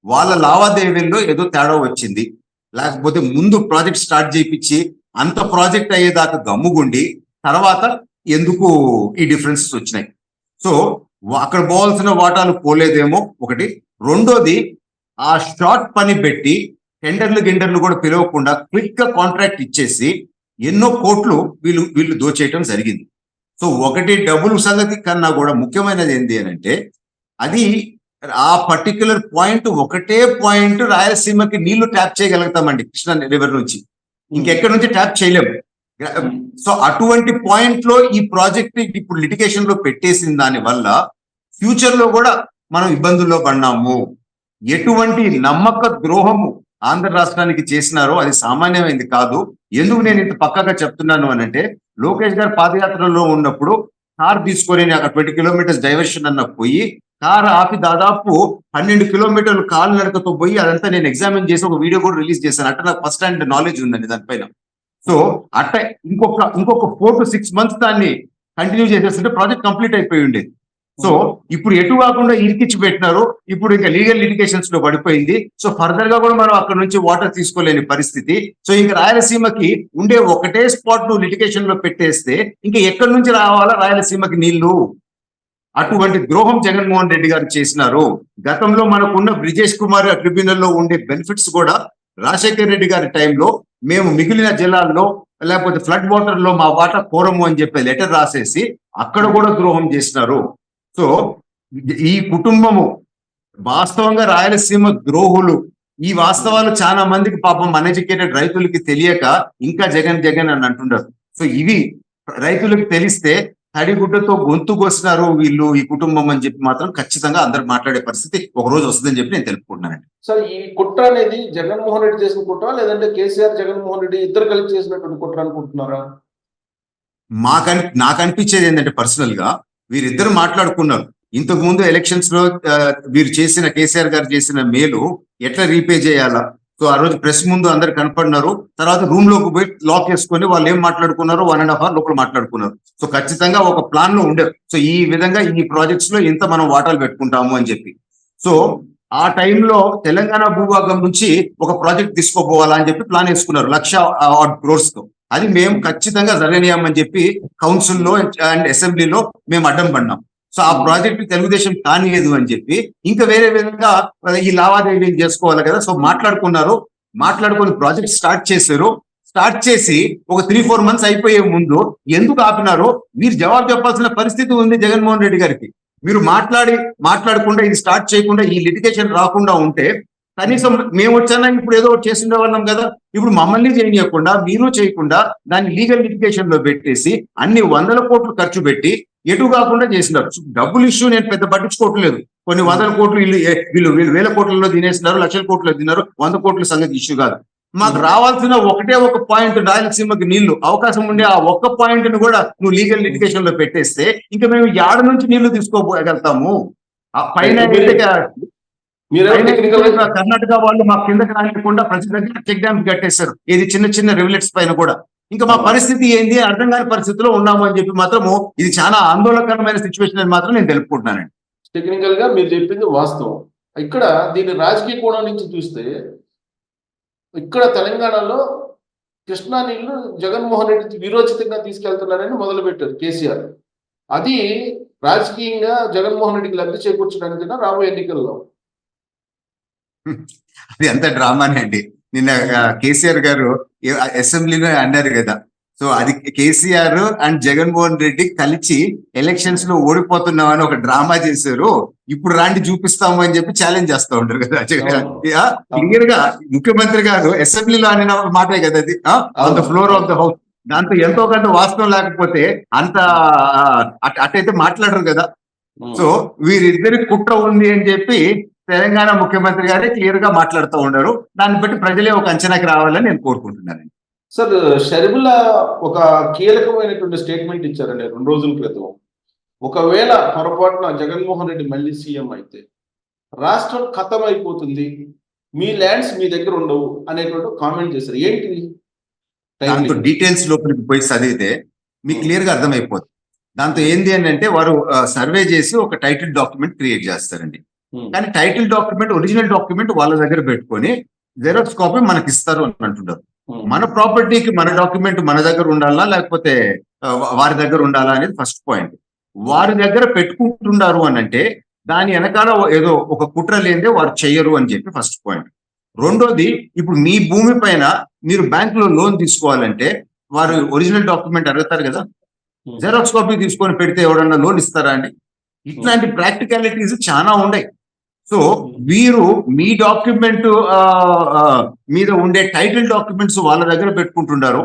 వాళ్ళ లావాదేవీల్లో ఏదో తేడా వచ్చింది, లేకపోతే ముందు ప్రాజెక్ట్ స్టార్ట్ చేయించి అంత ప్రాజెక్ట్ అయ్యేదాకా గమ్ముగుండి తర్వాత ఎందుకు ఈ డిఫరెన్సెస్ వచ్చినాయి. సో అక్కడ పోవాల్సిన వాటాలు పోలేదేమో ఒకటి. రెండోది ఆ షార్ట్ పని పెట్టి టెండర్లు కూడా పిలవకుండా క్విక్ గా కాంట్రాక్ట్ ఇచ్చేసి ఎన్నో కోట్లు వీళ్ళు దోచేయటం జరిగింది. సో ఒకటి డబ్బులు సంగతి కన్నా కూడా ముఖ్యమైనది ఏంటి అని అంటే అది ఆ పర్టికులర్ పాయింట్, ఒకటే పాయింట్ రాయలసీమకి నీళ్లు ట్యాప్ చేయగలుగుతామండి కృష్ణా రివర్ నుంచి, ఇంకెక్కడి నుంచి ట్యాప్ చేయలేము. సో అటువంటి పాయింట్ లో ఈ ప్రాజెక్ట్ ఇప్పుడు లిటిగేషన్ లో పెట్టేసిన దాని వల్ల ఫ్యూచర్ లో కూడా మనం ఇబ్బందుల్లో పడినాము. ఎటువంటి నమ్మక ద్రోహము ఆంధ్ర రాష్ట్రానికి చేసినారో అది సామాన్యమైంది కాదు. ఎందుకు నేను ఇంత పక్కగా చెప్తున్నాను అని అంటే లోకేష్ గారు పాదయాత్రలో ఉన్నప్పుడు కార్ తీసుకొని అక్కడ 20 కిలోమీటర్స్ డైవర్షన్ అన్న పోయి కార్ ఆపి దాదాపు 12 కిలోమీటర్లు కాలు నడకతో పోయి అదంతా నేను ఎగ్జామిన్ చేసి ఒక వీడియో కూడా రిలీజ్ చేశాను. అట్లా నాకు ఫస్ట్ హ్యాండ్ నాలెడ్జ్ ఉందండి దానిపైన. సో అట్ట ఇంకొక 4 to 6 months దాన్ని కంటిన్యూ చేసేస్తుంటే ప్రాజెక్ట్ కంప్లీట్ అయిపోయి ఉండేది. సో ఇప్పుడు ఎటు కాకుండా ఇరికిచ్చి పెట్టినారు. ఇప్పుడు ఇంకా లీగల్ లిటిగేషన్స్ లో పడిపోయింది. సో ఫర్దర్ గా కూడా మనం అక్కడ నుంచి వాటర్ తీసుకోలేని పరిస్థితి. సో ఇంకా రాయలసీమకి ఉండే ఒకటే స్పాట్ ను లిటిగేషన్ లో పెట్టేస్తే ఇంకా ఎక్కడి నుంచి రావాలా రాయలసీమకి నీళ్లు? అటువంటి ద్రోహం జగన్మోహన్ రెడ్డి గారు చేసినారు. గతంలో మనకున్న బ్రిజేష్ కుమార్ ట్రిబ్యునల్ లో ఉండే బెనిఫిట్స్ కూడా రాజశేఖర్ రెడ్డి గారి టైంలో మేము మిగిలిన జిల్లాల్లో లేకపోతే ఫ్లడ్ వాటర్ లో మా వాటా కోరము అని చెప్పి లెటర్ రాసేసి అక్కడ కూడా ద్రోహం చేసినారు. సో ఈ కుటుంబము వాస్తవంగా రాయలసీమ ద్రోహులు. ఈ వాస్తవాలు చాలా మందికి పాపం అన్ఎడ్యుకేటెడ్ రైతులకి తెలియక ఇంకా జగన్ జగన్ అని అంటున్నారు. సో ఇవి రైతులకు తెలిస్తే తడిగుడ్డతో గొంతు కోసినారు వీళ్ళు ఈ కుటుంబం అని చెప్పి మాత్రం ఖచ్చితంగా అందరు మాట్లాడే పరిస్థితి ఒక రోజు వస్తుందని చెప్పి నేను తెలుపుకుంటున్నానండి. సార్ ఈ కుట్ర అనేది జగన్మోహన్ రెడ్డి చేసిన కుట్ర లేదంటే కేసీఆర్ జగన్మోహన్ రెడ్డి ఇద్దరు కలిసి చేసినటువంటి కుట్ర అనుకుంటున్నారా? నాకు అనిపించేది ఏంటంటే పర్సనల్ గా వీరిద్దరు మాట్లాడుకున్నారు. ఇంతకు ముందు ఎలక్షన్స్ లో వీరు చేసిన కేసీఆర్ గారు చేసిన మేలు ఎట్లా రీపే చేయాలా. సో ఆ రోజు ప్రెస్ ముందు అందరు కనపడినారు. తర్వాత రూమ్ లోకి పోయి లాక్ చేసుకొని వాళ్ళు ఏం మాట్లాడుకున్నారు 1.5 hours లోపల మాట్లాడుకున్నారు. సో ఖచ్చితంగా ఒక ప్లాన్ లో ఉండే. సో ఈ విధంగా ఈ ప్రాజెక్ట్స్ లో ఇంత మనం వాటాలు పెట్టుకుంటాము అని చెప్పి. సో ఆ టైంలో తెలంగాణ భూభాగం నుంచి ఒక ప్రాజెక్ట్ తీసుకోపోవాలా అని చెప్పి ప్లాన్ వేసుకున్నారు 1,00,000 crores తో. అది మేము ఖచ్చితంగా జరగనీయమని చెప్పి కౌన్సిల్లో అండ్ అసెంబ్లీలో మేము అడ్డం పడినాం. సో ఆ ప్రాజెక్ట్ తెలుగుదేశం కానియదు అని చెప్పి ఇంకా వేరే విధంగా ఈ లావాదేవీలు చేసుకోవాలి కదా. సో మాట్లాడుకొని ప్రాజెక్ట్ స్టార్ట్ చేశారు. స్టార్ట్ చేసి ఒక 3-4 months అయిపోయే ముందు ఎందుకు ఆపినారో మీరు జవాబు చెప్పాల్సిన పరిస్థితి ఉంది జగన్మోహన్ రెడ్డి గారికి. మీరు మాట్లాడకుండా ఇది స్టార్ట్ చేయకుండా ఈ లిటిగేషన్ రాకుండా ఉంటే కనీసం మేము వచ్చానా ఇప్పుడు ఏదో చేస్తుండే వాళ్ళం కదా. ఇప్పుడు మమ్మల్ని చేయకుండా మీరు చేయకుండా దాన్ని లీగల్ లిటిగేషన్ లో పెట్టేసి అన్ని 100 కోట్లు ఖర్చు పెట్టి ఎటు కాకుండా చేసినారు. డబ్బులు ఇష్యూ నేను పెద్ద పట్టించుకోవట్లేదు. కొన్ని 100 కోట్లు వీళ్ళు 1,000 కోట్లలో తినేసినారు, 1,00,000 కోట్లు తిన్నారు. 100 కోట్ల సంగతి ఇష్యూ కాదు. మాకు రావాల్సిన ఒకటే ఒక పాయింట్ రాయలసీమకి నీళ్లు అవకాశం ఉండే ఆ ఒక్క పాయింట్ ను కూడా నువ్వు లీగల్ లిటిగేషన్ లో పెట్టేస్తే ఇంకా మేము యాడ నుంచి నీళ్లు తీసుకోగలుగుతాము. ఆ పైన కర్ణాటక వాళ్ళు మా కిందకి రానికుండా ప్రతి దగ్గర చెక్ డ్యామ్ కట్టేశారు. ఇది చిన్న రివిలెట్స్ పైన కూడా. ఇంకా మా పరిస్థితి ఏంది అర్థం కాని పరిస్థితిలో ఉన్నాము అని చెప్పి మాత్రము ఇది చాలా ఆందోళనకరమైన సిచ్యువేషన్ అని మాత్రం నేను తెలుపుకుంటున్నానండి. టెక్నికల్ గా మీరు చెప్పింది వాస్తవం. ఇక్కడ దీన్ని రాజకీయ కోణం నుంచి చూస్తే ఇక్కడ తెలంగాణలో కృష్ణా నీళ్లు జగన్మోహన్ రెడ్డి విరోచితంగా తీసుకెళ్తున్నారని మొదలుపెట్టారు కేసీఆర్. అది రాజకీయంగా జగన్మోహన్ రెడ్డికి లబ్ధి చేకూర్చడానికి రాబోయే ఎన్నికల్లో అది అంత డ్రామానే అండి. నిన్న కేసీఆర్ గారు అసెంబ్లీలో అన్నారు కదా. సో అది కేసీఆర్ అండ్ జగన్మోహన్ రెడ్డి కలిసి ఎలక్షన్స్ లో ఓడిపోతున్నామని ఒక డ్రామా చేశారు, ఇప్పుడు రాండి చూపిస్తాము అని చెప్పి ఛాలెంజ్ చేస్తూ ఉంటారు కదా. క్లియర్ గా ముఖ్యమంత్రి గారు అసెంబ్లీలో అనిన మాటే కదా అది, on the floor of the house. దాంతో ఎంతో కొంత వాస్తవం లేకపోతే అంత అటైతే మాట్లాడరు కదా. సో వీరిద్దరి కుట్ర ఉంది అని చెప్పి తెలంగాణ ముఖ్యమంత్రి గారే క్లియర్ గా మాట్లాడుతూ ఉన్నారు. దాన్ని బట్టి ప్రజలే ఒక అంచనాకి రావాలని నేను కోరుకుంటున్నాను. సార్, షర్మిల ఒక కీలకమైనటువంటి స్టేట్మెంట్ ఇచ్చారండి 2 రోజుల క్రితం. ఒకవేళ పొరపాటున జగన్మోహన్ రెడ్డి మళ్ళీ సీఎం అయితే రాష్ట్రం ఖతం అయిపోతుంది, మీ ల్యాండ్స్ మీ దగ్గర ఉండవు అనేటువంటి కామెంట్ చేశారు. ఏంటి దాంతో డీటెయిల్స్ లోపలికి పోయి చదివితే మీకు క్లియర్ గా అర్థమైపోతుంది. దాంతో ఏంది అని అంటే వారు సర్వే చేసి ఒక టైటిల్ డాక్యుమెంట్ క్రియేట్ చేస్తారండి. కానీ టైటిల్ డాక్యుమెంట్, ఒరిజినల్ డాక్యుమెంట్ వాళ్ళ దగ్గర పెట్టుకొని జెరాక్స్ కాపీ మనకి ఇస్తారు అని అంటున్నారు. మన ప్రాపర్టీకి మన డాక్యుమెంట్ మన దగ్గర ఉండాలా లేకపోతే వారి దగ్గర ఉండాలా అనేది ఫస్ట్ పాయింట్. వారి దగ్గర పెట్టుకుంటున్నారు అని అంటే దాని వెనకాల ఏదో ఒక కుట్ర లేదే వారు చెయ్యరు అని చెప్పి ఫస్ట్ పాయింట్. రెండోది, ఇప్పుడు మీ భూమి పైన మీరు బ్యాంక్ లో లోన్ తీసుకోవాలంటే వారు ఒరిజినల్ డాక్యుమెంట్ అడుగుతారు కదా. జెరాక్స్ కాపీ తీసుకొని పెడితే ఎవరన్నా లోన్ ఇస్తారా అండి? ఇట్లాంటి ప్రాక్టికాలిటీస్ చాలా ఉన్నాయి. సో వీరు మీ డాక్యుమెంట్ మీద ఉండే టైటిల్ డాక్యుమెంట్స్ వాళ్ళ దగ్గర పెట్టుకుంటున్నారు.